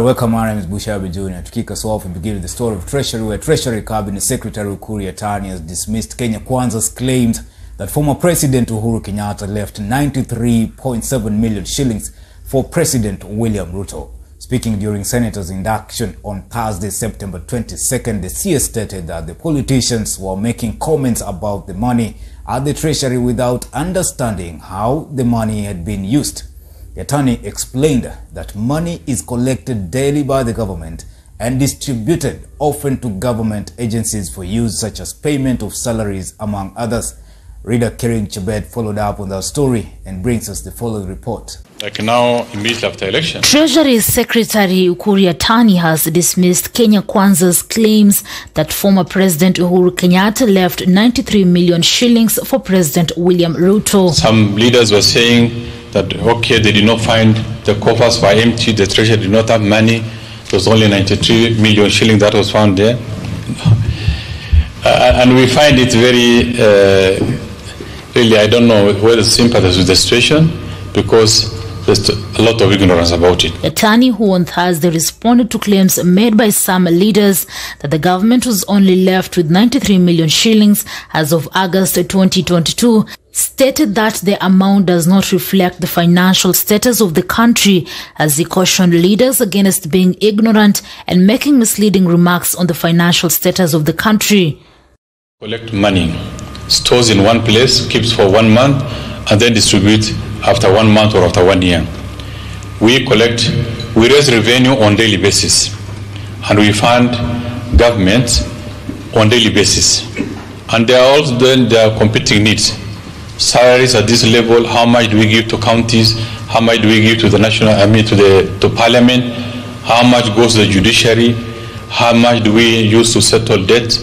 Welcome, my name is Bushabi Jr. To kick us off and begin with the story of Treasury, where Treasury Cabinet Secretary Ukur Yatani has dismissed Kenya Kwanza's claims that former President Uhuru Kenyatta left 93.7 million shillings for President William Ruto. Speaking during Senator's induction on Thursday, September 22nd, the CS stated that the politicians were making comments about the money at the Treasury without understanding how the money had been used. Yatani explained that money is collected daily by the government and distributed often to government agencies for use such as payment of salaries, among others. Reader Kering Chebet followed up on that story and brings us the following report. Like now, immediately after election, Treasury Secretary Ukur Yatani has dismissed Kenya Kwanza's claims that former President Uhuru Kenyatta left 93 million shillings for President William Ruto. Some leaders were saying that, okay, they did not find the coffers were empty, the treasury did not have money, there was only 93 million shillings that was found there. And we find it very, really, I don't know whether sympathize with the situation, because there's a lot of ignorance about it. Yatani, who on Thursday responded to claims made by some leaders that the government was only left with 93 million shillings as of August 2022, stated that the amount does not reflect the financial status of the country, as he cautioned leaders against being ignorant and making misleading remarks on the financial status of the country. Collect money, stores in one place, keeps for 1 month, and then distribute after 1 month or after 1 year. We raise revenue on daily basis, and we fund government on daily basis. And there are also then their competing needs. Salaries at this level, how much do we give to counties, how much do we give to the to parliament, how much goes to the judiciary, how much do we use to settle debt,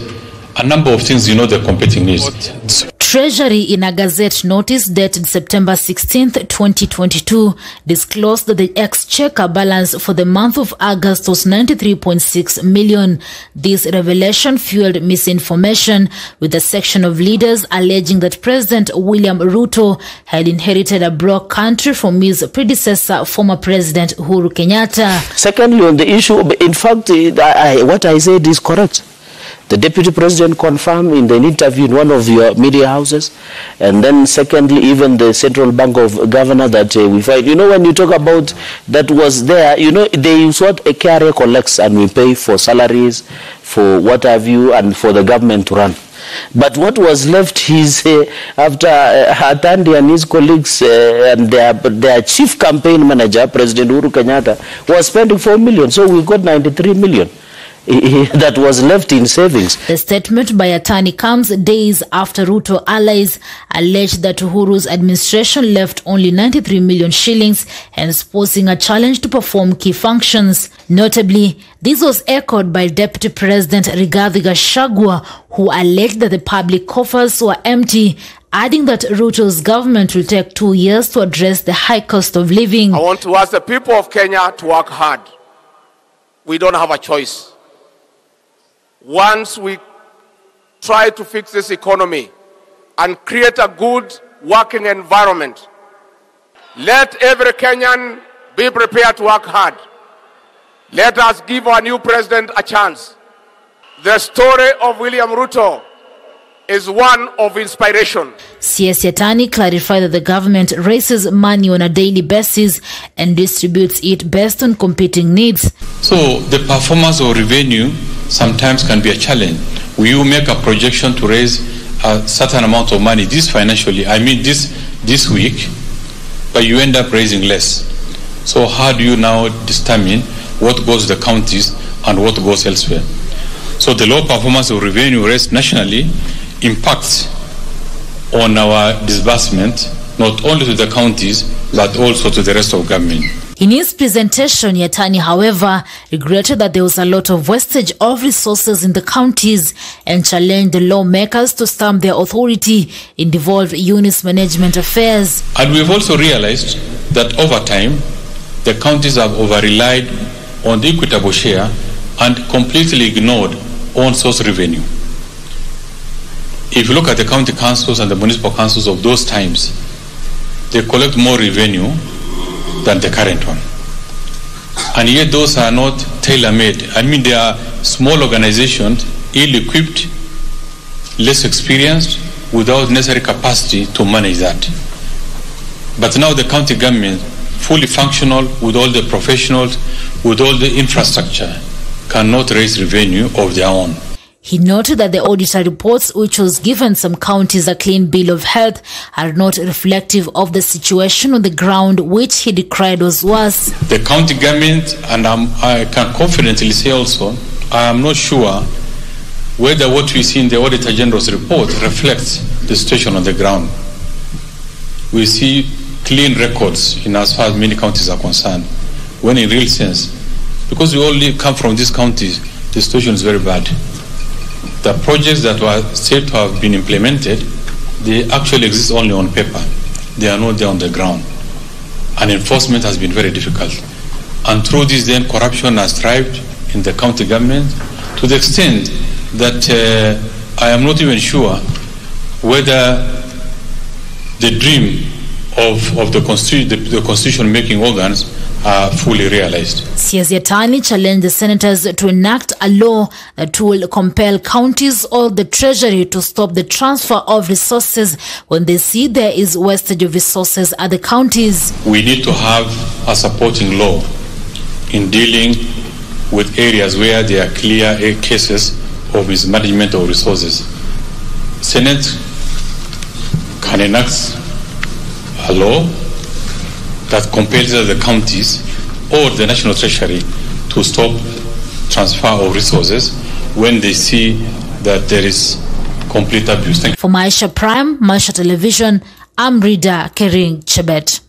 a number of things, the competing needs. Treasury, in a Gazette notice dated September 16th, 2022, disclosed that the exchequer balance for the month of August was 93.6 million. This revelation fueled misinformation, with a section of leaders alleging that President William Ruto had inherited a broke country from his predecessor, former President Uhuru Kenyatta. Secondly, on the issue, in fact, what I said is correct. The Deputy President confirmed in an interview in one of your media houses. And then secondly, even the Central Bank of Governor that we find, when you talk about that was there, they use what a carrier collects, and we pay for salaries, for what have you, and for the government to run. But what was left is, after Hatandi and his colleagues and their chief campaign manager, President Uhuru Kenyatta, was spending 4 million. So we got 93 million. That was left in savings. The statement by Yatani comes days after Ruto allies alleged that Uhuru's administration left only 93 million shillings, hence posing a challenge to perform key functions. Notably, this was echoed by Deputy President Gachagua, who alleged that the public coffers were empty, adding that Ruto's government will take 2 years to address the high cost of living. I want to ask the people of Kenya to work hard. We don't have a choice. Once we try to fix this economy and create a good working environment, let every Kenyan be prepared to work hard. Let us give our new president a chance. The story of William Ruto is one of inspiration. CS Yatani clarified that the government raises money on a daily basis and distributes it based on competing needs. So the performance of revenue sometimes can be a challenge. You make a projection to raise a certain amount of money this week, but you end up raising less. So how do you now determine what goes to the counties and what goes elsewhere? So the low performance of revenue raised nationally impacts on our disbursement, not only to the counties, but also to the rest of government. In his presentation, Yatani, however, regretted that there was a lot of wastage of resources in the counties and challenged the lawmakers to stamp their authority in devolved units management affairs. And we've also realized that over time, the counties have over-relied on the equitable share and completely ignored own-source revenue. If you look at the county councils and the municipal councils of those times, they collect more revenue than the current one. and yet those are not tailor-made. I mean, they are small organizations, ill-equipped, less experienced, without necessary capacity to manage that. But now the county government, fully functional, with all the professionals, with all the infrastructure, cannot raise revenue of their own. He noted that the auditor reports, which was given some counties a clean bill of health, are not reflective of the situation on the ground, which he decried as worse. The county government, and I can confidently say also, I am not sure whether what we see in the Auditor General's report reflects the situation on the ground. We see clean records in as far as many counties are concerned, when in real sense, because we only come from these counties, the situation is very bad. The projects that were said to have been implemented, they actually exist only on paper. They are not there on the ground. And enforcement has been very difficult. And through this then, corruption has thrived in the county government to the extent that I am not even sure whether the dream of the constitution-making organs are fully realized. Siasi Atani challenged the senators to enact a law that will compel counties or the Treasury to stop the transfer of resources when they see there is wastage of resources at the counties. We need to have a supporting law in dealing with areas where there are clear cases of mismanagement of resources. Senate can enact a law that compels the counties or the National Treasury to stop transfer of resources when they see that there is complete abuse. For Maisha Prime, Maisha Television, I'm Rida Kering Chebet.